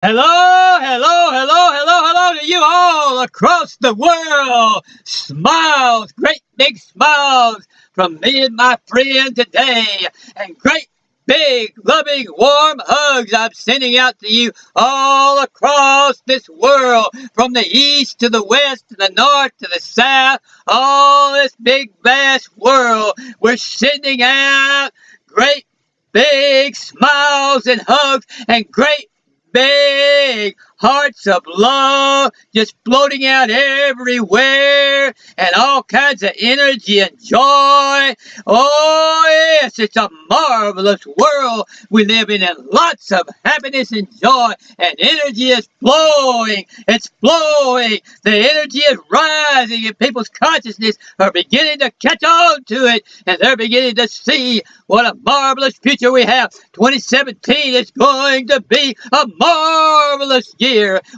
Hello, hello, hello, hello, hello to you all across the world. Smiles, great big smiles from me and my friend today. And great big, loving, warm hugs I'm sending out to you all across this world. From the east to the west, to the north to the south, all this big, vast world. We're sending out great big smiles and hugs and great big hearts of love just floating out everywhere and all kinds of energy and joy. Oh, yes, it's a marvelous world we live in, and lots of happiness and joy, and energy is flowing. It's flowing. The energy is rising, and people's consciousness are beginning to catch on to it, and they're beginning to see what a marvelous future we have. 2017 is going to be a marvelous year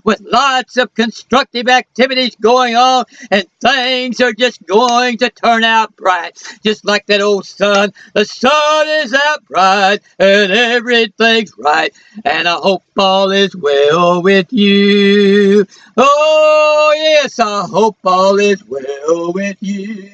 with lots of constructive activities going on, and things are just going to turn out bright. Just like that old sun. The sun is out bright and everything's right. And I hope all is well with you. Oh, yes, I hope all is well with you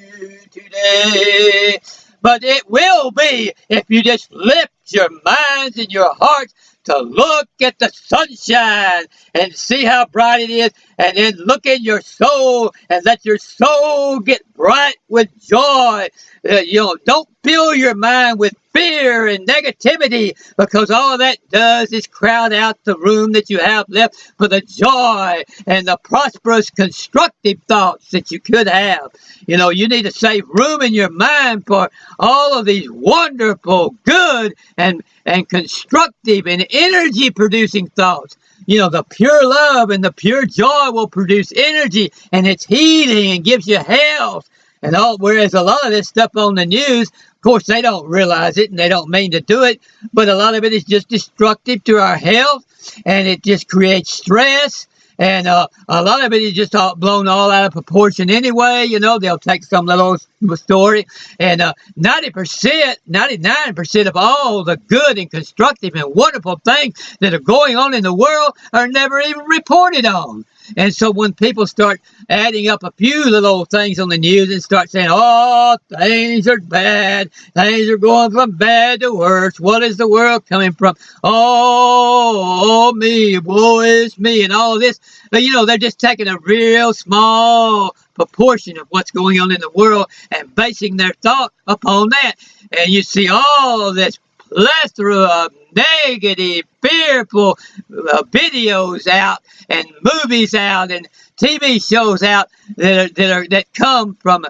today. But it will be if you just lift your minds and your hearts to look at the sunshine and see how bright it is, and then look in your soul and let your soul get bright with joy. Don't fill your mind with fear and negativity, because all of that does is crowd out the room that you have left for the joy and the prosperous, constructive thoughts that you could have. You need to save room in your mind for all of these wonderful, good, and constructive and energy producing thoughts. The pure love and the pure joy will produce energy, and it's healing and gives you health. Whereas a lot of this stuff on the news, of course, they don't realize it and they don't mean to do it, but a lot of it is just destructive to our health, and it just creates stress. And a lot of it is just blown all out of proportion anyway. They'll take some little story, and 90%, 99% of all the good and constructive and wonderful things that are going on in the world are never even reported on. And so when people start adding up a few little things on the news and start saying, oh, things are bad, things are going from bad to worse, what is the world coming from? Oh, me, woe is me, and all of this. They're just taking a real small proportion of what's going on in the world and basing their thought upon that. And you see all of this plethora of negative, fearful videos out, and movies out, and TV shows out that come from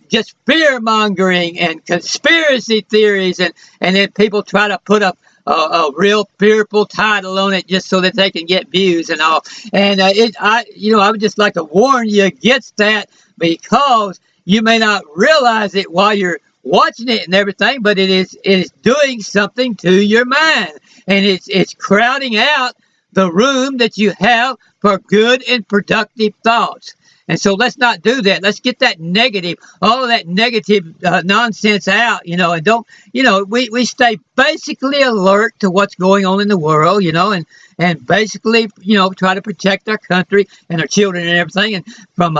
just fear mongering and conspiracy theories, and then people try to put a real fearful title on it just so that they can get views and all. And I would just like to warn you against that, because you may not realize it while you're watching it and everything, but it is doing something to your mind, and it's crowding out the room that you have for good and productive thoughts. And so let's not do that. Let's get that negative, all of that negative nonsense out, and don't, we stay basically alert to what's going on in the world, and basically, try to protect our country and our children and everything, and from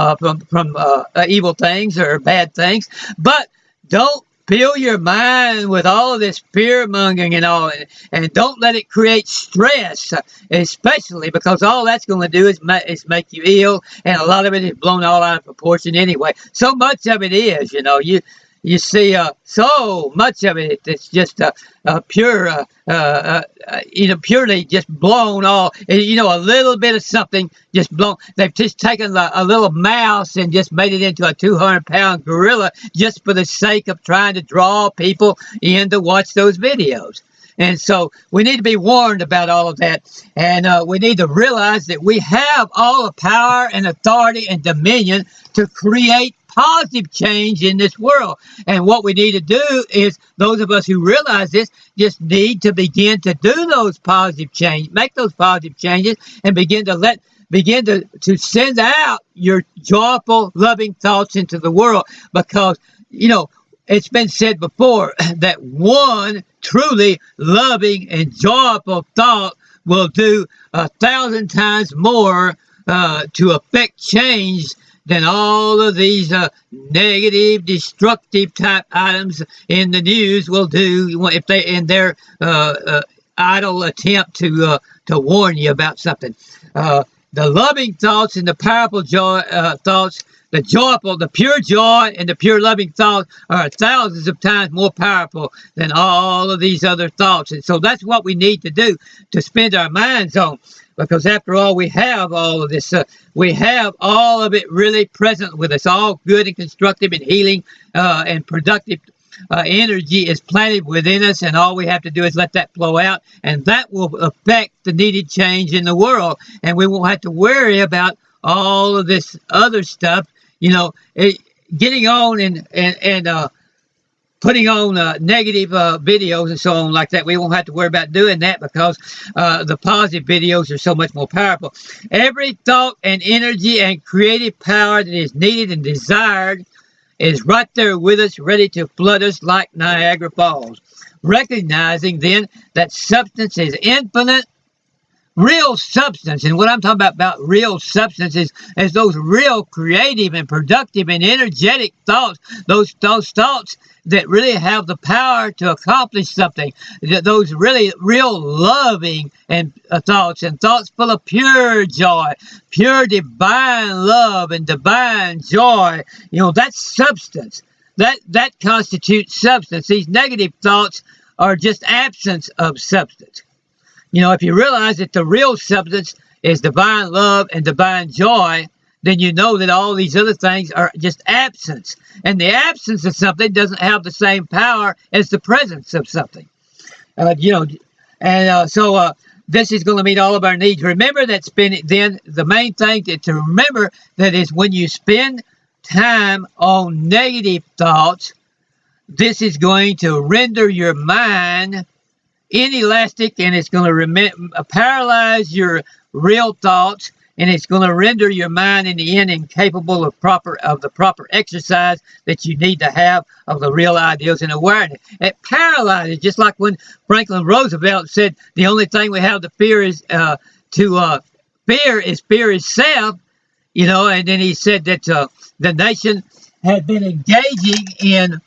evil things or bad things. But don't fill your mind with all of this fear mongering and all, and don't let it create stress, especially because all that's going to do is make you ill, and a lot of it is blown all out of proportion anyway. So much of it is, you see, so much of it it's just pure, purely just blown all. A little bit of something just blown. They've just taken a little mouse and just made it into a 200-pound gorilla just for the sake of trying to draw people in to watch those videos. And so we need to be warned about all of that. And we need to realize that we have all the power and authority and dominion to create positive change in this world. And what we need to do is, those of us who realize this just need to begin to do those positive changes, make those positive changes, and begin to send out your joyful, loving thoughts into the world. Because, it's been said before that one truly loving and joyful thought will do 1,000 times more to affect change than all of these negative, destructive type items in the news will do if they in their idle attempt to warn you about something. The loving thoughts and the powerful joy thoughts, the joyful, the pure joy and the pure loving thoughts are thousands of times more powerful than all of these other thoughts. And so that's what we need to do, to spend our minds on. Because after all, we have all of this. We have all of it really present with us. All good and constructive and healing and productive energy is planted within us. And all we have to do is let that flow out. And that will affect the needed change in the world. And we won't have to worry about all of this other stuff. You know, getting on and putting on negative videos and so on like that. We won't have to worry about doing that because the positive videos are so much more powerful. Every thought and energy and creative power that is needed and desired is right there with us, ready to flood us like Niagara Falls. Recognizing then that substance is infinite, real substance. And what I'm talking about real substance is those real creative and productive and energetic thoughts, those thoughts that really have the power to accomplish something, those really real loving and thoughts and thoughts full of pure joy, pure divine love and divine joy. You know, that's substance. That constitutes substance. These negative thoughts are just absence of substance. You know, if you realize that the real substance is divine love and divine joy, then you know that all these other things are just absence. And the absence of something doesn't have the same power as the presence of something. So this is going to meet all of our needs. Remember that the main thing to remember that is when you spend time on negative thoughts, this is going to render your mind inelastic, and it's going to paralyze your real thoughts, and it's going to render your mind in the end incapable of the proper exercise that you need to have of the real ideals and awareness. It paralyzes, just like when Franklin Roosevelt said, the only thing we have to fear is fear itself. You know, and then he said that the nation had been engaging in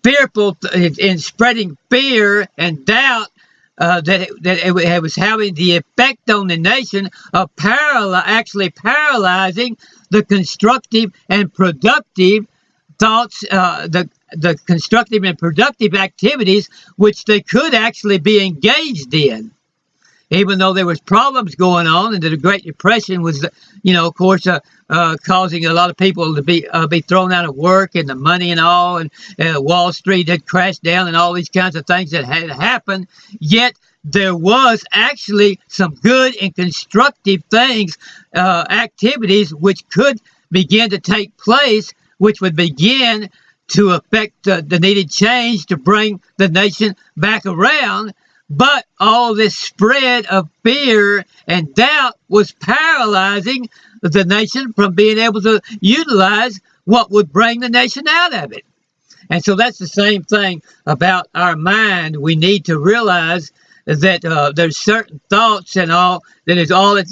in spreading fear and doubt that it was having the effect on the nation of actually paralyzing the constructive and productive thoughts, the constructive and productive activities which they could actually be engaged in. Even though there was problems going on, and the Great Depression was, of course, causing a lot of people to be thrown out of work, and the money and all, and Wall Street had crashed down, and all these kinds of things that had happened. Yet there was actually some good and constructive things, activities which could begin to take place, which would begin to affect the needed change to bring the nation back around. But all this spread of fear and doubt was paralyzing the nation from being able to utilize what would bring the nation out of it. And so that's the same thing about our mind. We need to realize that there's certain thoughts and all that is all that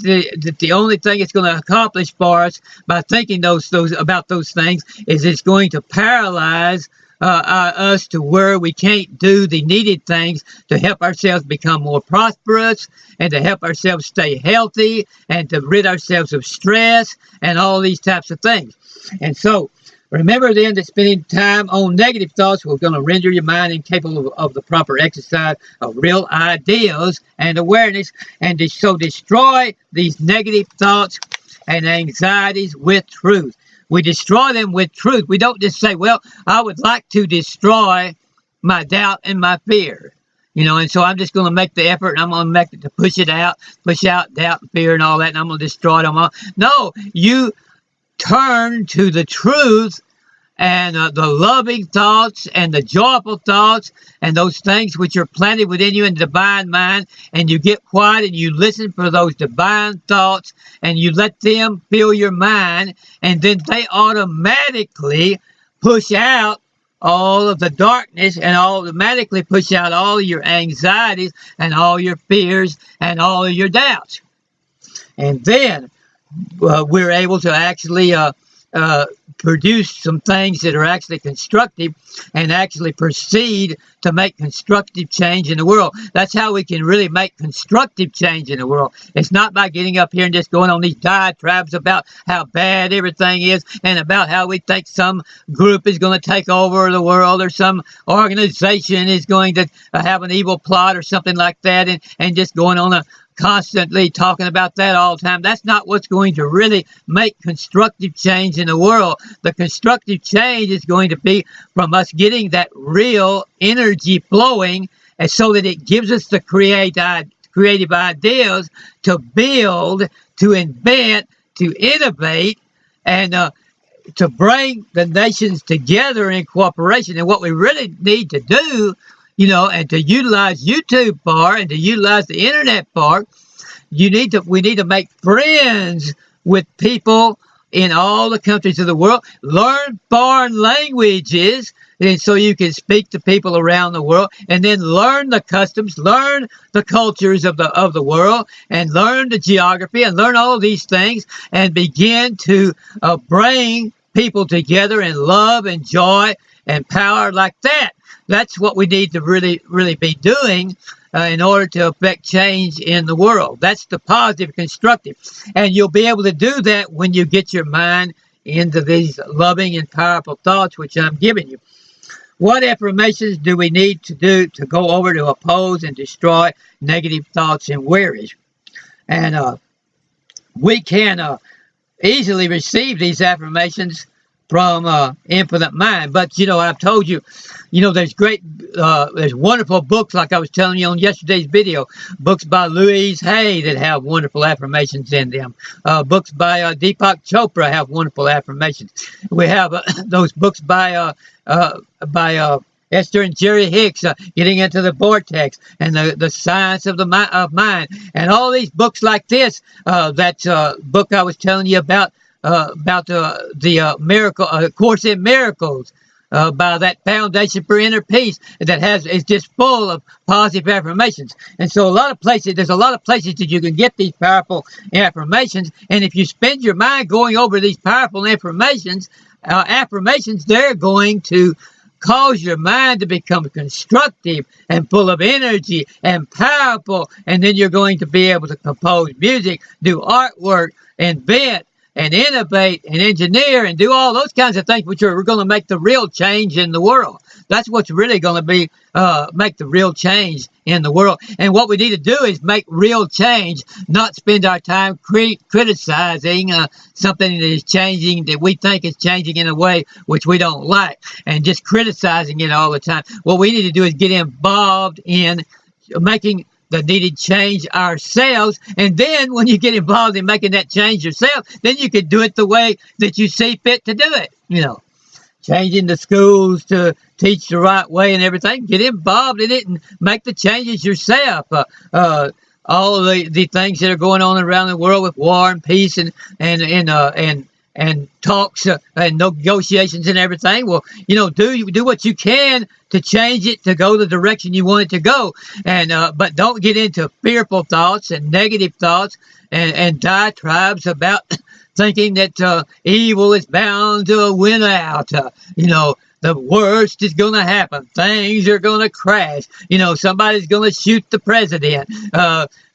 the only thing it's going to accomplish for us by thinking those about those things is it's going to paralyze us to where we can't do the needed things to help ourselves become more prosperous and to help ourselves stay healthy and to rid ourselves of stress and all these types of things. And so remember then that spending time on negative thoughts will going to render your mind incapable of the proper exercise of real ideas and awareness, and so destroy these negative thoughts and anxieties with truth. We destroy them with truth. We don't just say, well, I would like to destroy my doubt and my fear. And so I'm just going to make the effort, and I'm going to make it to push out doubt and fear and all that, and I'm going to destroy them all. No, you turn to the truth and the loving thoughts and the joyful thoughts and those things which are planted within you in the divine mind, and you get quiet and you listen for those divine thoughts and you let them fill your mind, and then they automatically push out all of the darkness and automatically push out all your anxieties and all your fears and all of your doubts. And then we're able to actually produce some things that are actually constructive and actually proceed to make constructive change in the world. That's how we can really make constructive change in the world. It's not by getting up here and just going on these diatribes about how bad everything is and about how we think some group is going to take over the world or some organization is going to have an evil plot or something like that, and just going on a constantly talking about that all the time. That's not what's going to really make constructive change in the world. The constructive change is going to be from us getting that real energy flowing, and so that it gives us the creative ideas to build, to invent, to innovate, and to bring the nations together in cooperation. And what we really need to do, and to utilize YouTube for, and to utilize the internet for, we need to make friends with people in all the countries of the world. Learn foreign languages, and so you can speak to people around the world, and then learn the customs, learn the cultures of the world, and learn the geography, and learn all these things, and begin to bring people together in love and joy and power like that. That's what we need to really be doing in order to affect change in the world. That's the positive, constructive. And you'll be able to do that when you get your mind into these loving and powerful thoughts, which I'm giving you. What affirmations do we need to do to go over to oppose and destroy negative thoughts and worries? And we can easily receive these affirmations from Infinite Mind. But, I've told you, there's there's wonderful books, like I was telling you on yesterday's video, books by Louise Hay that have wonderful affirmations in them. Books by Deepak Chopra have wonderful affirmations. We have those books by Esther and Jerry Hicks, Getting into the Vortex, and the Science of Mind, and all these books like this. That book I was telling you about the miracle Course in Miracles, by that Foundation for Inner Peace, that is just full of positive affirmations. And so there's a lot of places that you can get these powerful affirmations. And if you spend your mind going over these powerful affirmations, they're going to cause your mind to become constructive and full of energy and powerful. And then you're going to be able to compose music, do artwork, invent, and innovate and engineer and do all those kinds of things, which are going to make the real change in the world. That's what's really going to be make the real change in the world. And what we need to do is make real change, not spend our time criticizing something that is changing, that we think is changing in a way which we don't like, and just criticizing it all the time. What we need to do is get involved in making the needed change ourselves. And then when you get involved in making that change yourself, then you can do it the way that you see fit to do it. Changing the schools to teach the right way and everything. Get involved in it and make the changes yourself. All of the things that are going on around the world with war and peace and talks and negotiations and everything. Well, do what you can to change it to go the direction you want it to go. And but don't get into fearful thoughts and negative thoughts and diatribes about thinking that evil is bound to win out. The worst is going to happen. Things are going to crash. Somebody's going to shoot the president.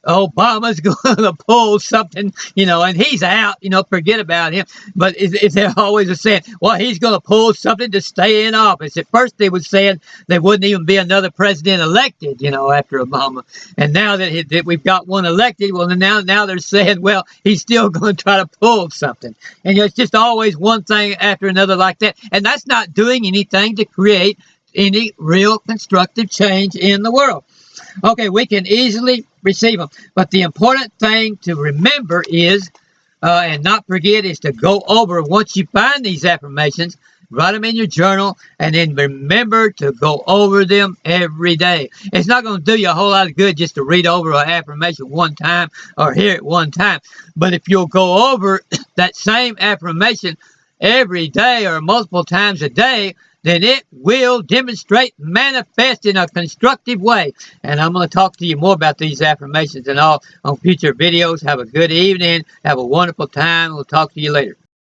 Obama's going to pull something, and he's out, forget about him. But if they're always saying, well, he's going to pull something to stay in office. At first they were saying there wouldn't even be another president elected, after Obama. And now that we've got one elected, well, now they're saying, well, he's still going to try to pull something. And it's just always one thing after another like that. And that's not doing anything to create any real constructive change in the world. Okay, we can easily receive them. But the important thing to remember is, and not forget, is to go over, once you find these affirmations, write them in your journal, and then remember to go over them every day. It's not going to do you a whole lot of good just to read over an affirmation one time or hear it one time. But if you'll go over that same affirmation every day or multiple times a day, then it will demonstrate, manifest in a constructive way. And I'm going to talk to you more about these affirmations and all on future videos. Have a good evening. Have a wonderful time. We'll talk to you later.